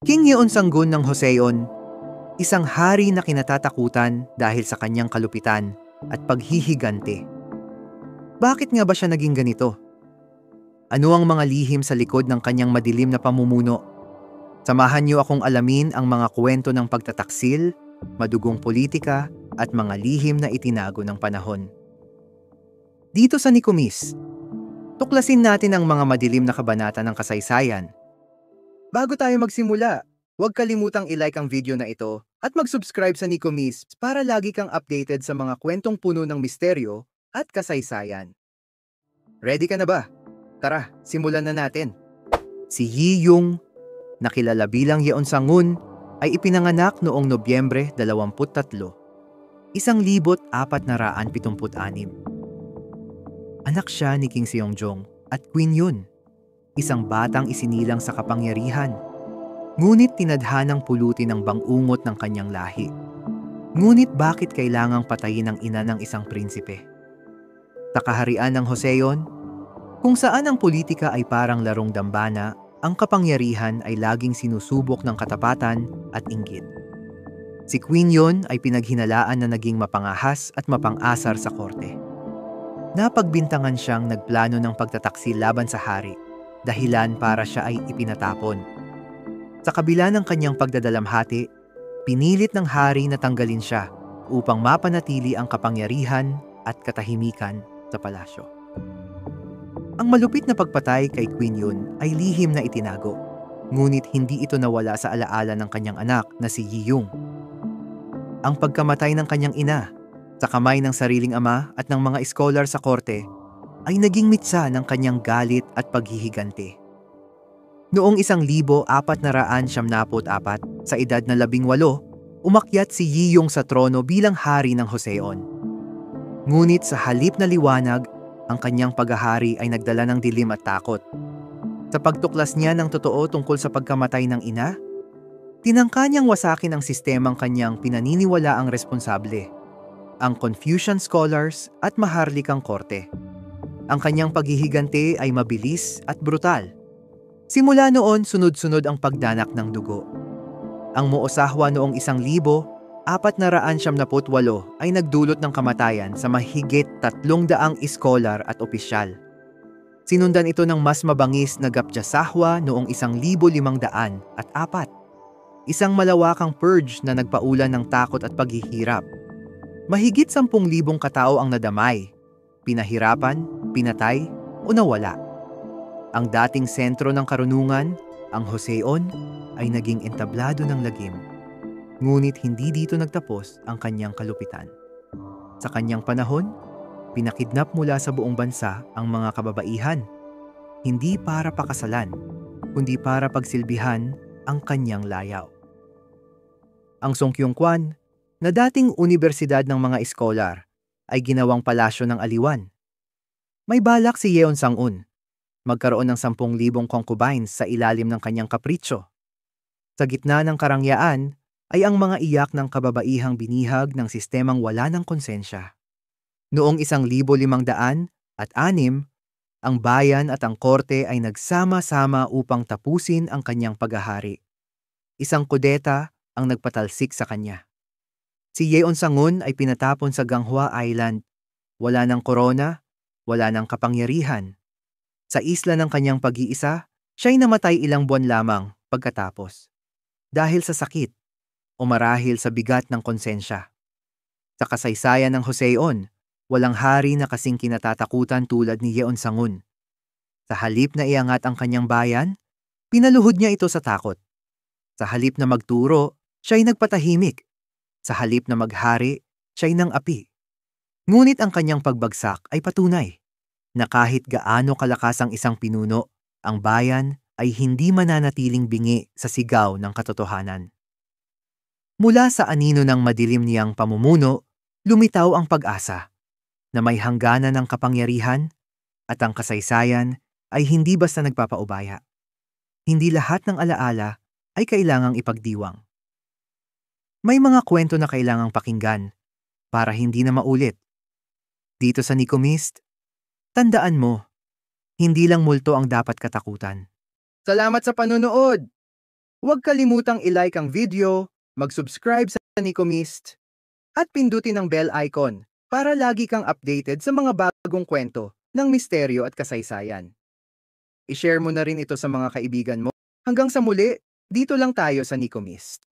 King Yeon-sanggun ng Joseon, isang hari na kinatatakutan dahil sa kanyang kalupitan at paghihigante. Bakit nga ba siya naging ganito? Ano ang mga lihim sa likod ng kanyang madilim na pamumuno? Samahan niyo akong alamin ang mga kwento ng pagtataksil, madugong politika, at mga lihim na itinago ng panahon. Dito sa Nikomis, tuklasin natin ang mga madilim na kabanata ng kasaysayan. Bago tayo magsimula, huwag kalimutang i-like ang video na ito at mag-subscribe sa Nikomis para lagi kang updated sa mga kwentong puno ng misteryo at kasaysayan. Ready ka na ba? Tara, simulan na natin. Si Yi Yung, na kilala bilang Yeon-sangun, ay ipinanganak noong Nobyembre 23, 1476. Anak siya ni King Seongjong at Queen Yun, isang batang isinilang sa kapangyarihan. Ngunit tinadhanang pulutin ang bangungot ng kanyang lahi. Ngunit bakit kailangang patayin ang ina ng isang prinsipe? Sa kaharian ng Joseon, kung saan ang politika ay parang larong dambana, ang kapangyarihan ay laging sinusubok ng katapatan at inggit. Si Queen Yun ay pinaghinalaan na naging mapangahas at mapang-asar sa korte. Napagbintangan siyang nagplano ng pagtataksil laban sa hari, dahilan para siya ay ipinatapon. Sa kabila ng kanyang pagdadalamhati, pinilit ng hari na tanggalin siya upang mapanatili ang kapangyarihan at katahimikan sa palasyo. Ang malupit na pagpatay kay Queen Yun ay lihim na itinago, ngunit hindi ito nawala sa alaala ng kanyang anak na si Yi Yung. Ang pagkamatay ng kanyang ina sa kamay ng sariling ama at ng mga scholar sa korte ay naging mitsa ng kanyang galit at paghihigante. Noong 1474, sa edad na 18, umakyat si Yi Yung sa trono bilang hari ng Joseon. Ngunit sa halip na liwanag, ang kanyang paghahari ay nagdala ng dilim at takot. Sa pagtuklas niya ng totoo tungkol sa pagkamatay ng ina, tinangka niyang wasakin ang sistemang kanyang pinaniniwala ang responsable, ang Confucian scholars at maharlikang korte. Ang kanyang paghihigante ay mabilis at brutal. Simula noon, sunod-sunod ang pagdanak ng dugo. Ang Muosahwa noong 1478 ay nagdulot ng kamatayan sa mahigit 300 iskolar at opisyal. Sinundan ito ng mas mabangis na Gapjasahwa noong 1504, isang malawakang purge na nagpaulan ng takot at paghihirap. Mahigit 10,000 katao ang nadamay, pinahirapan, pinatay o nawala. Ang dating sentro ng karunungan, ang Joseon, ay naging entablado ng lagim. Ngunit hindi dito nagtapos ang kanyang kalupitan. Sa kanyang panahon, pinakidnap mula sa buong bansa ang mga kababaihan, hindi para pakasalan, kundi para pagsilbihan ang kanyang layaw. Ang Songkyungkwan, na dating unibersidad ng mga iskolar, ay ginawang palasyo ng aliwan. May balak si Yeon-sangun magkaroon ng 10,000 concubines sa ilalim ng kanyang kapritsyo. Sa gitna ng karangyaan ay ang mga iyak ng kababaihang binihag ng sistemang wala ng konsensya. Noong 1506, ang bayan at ang korte ay nagsama-sama upang tapusin ang kanyang paghahari. Isang kudeta ang nagpatalsik sa kanya. Si Yeon-sangun ay pinatapon sa Ganghwa Island. Wala ng korona, wala ng kapangyarihan. Sa isla ng kanyang pag-iisa, siya'y namatay ilang buwan lamang pagkatapos. Dahil sa sakit o marahil sa bigat ng konsensya. Sa kasaysayan ng Joseon, walang hari na kasing kinatatakutan tulad ni Yeon-sangun. Sa halip na iangat ang kanyang bayan, pinaluhod niya ito sa takot. Sa halip na magturo, siya'y nagpatahimik. Sa halip na maghari, siya'y nang-api. Ngunit ang kanyang pagbagsak ay patunay na kahit gaano kalakas ang isang pinuno, ang bayan ay hindi mananatiling bingi sa sigaw ng katotohanan. Mula sa anino ng madilim niyang pamumuno, lumitaw ang pag-asa na may hangganan ng kapangyarihan at ang kasaysayan ay hindi basta nagpapaubaya. Hindi lahat ng alaala ay kailangang ipagdiwang. May mga kwento na kailangang pakinggan para hindi na maulit. Dito sa Nikomist, tandaan mo, hindi lang multo ang dapat katakutan. Salamat sa panonood! Huwag kalimutang i-like ang video, mag-subscribe sa Nicomist, at pindutin ang bell icon para lagi kang updated sa mga bagong kwento ng misteryo at kasaysayan. I-share mo na rin ito sa mga kaibigan mo. Hanggang sa muli, dito lang tayo sa Nicomist.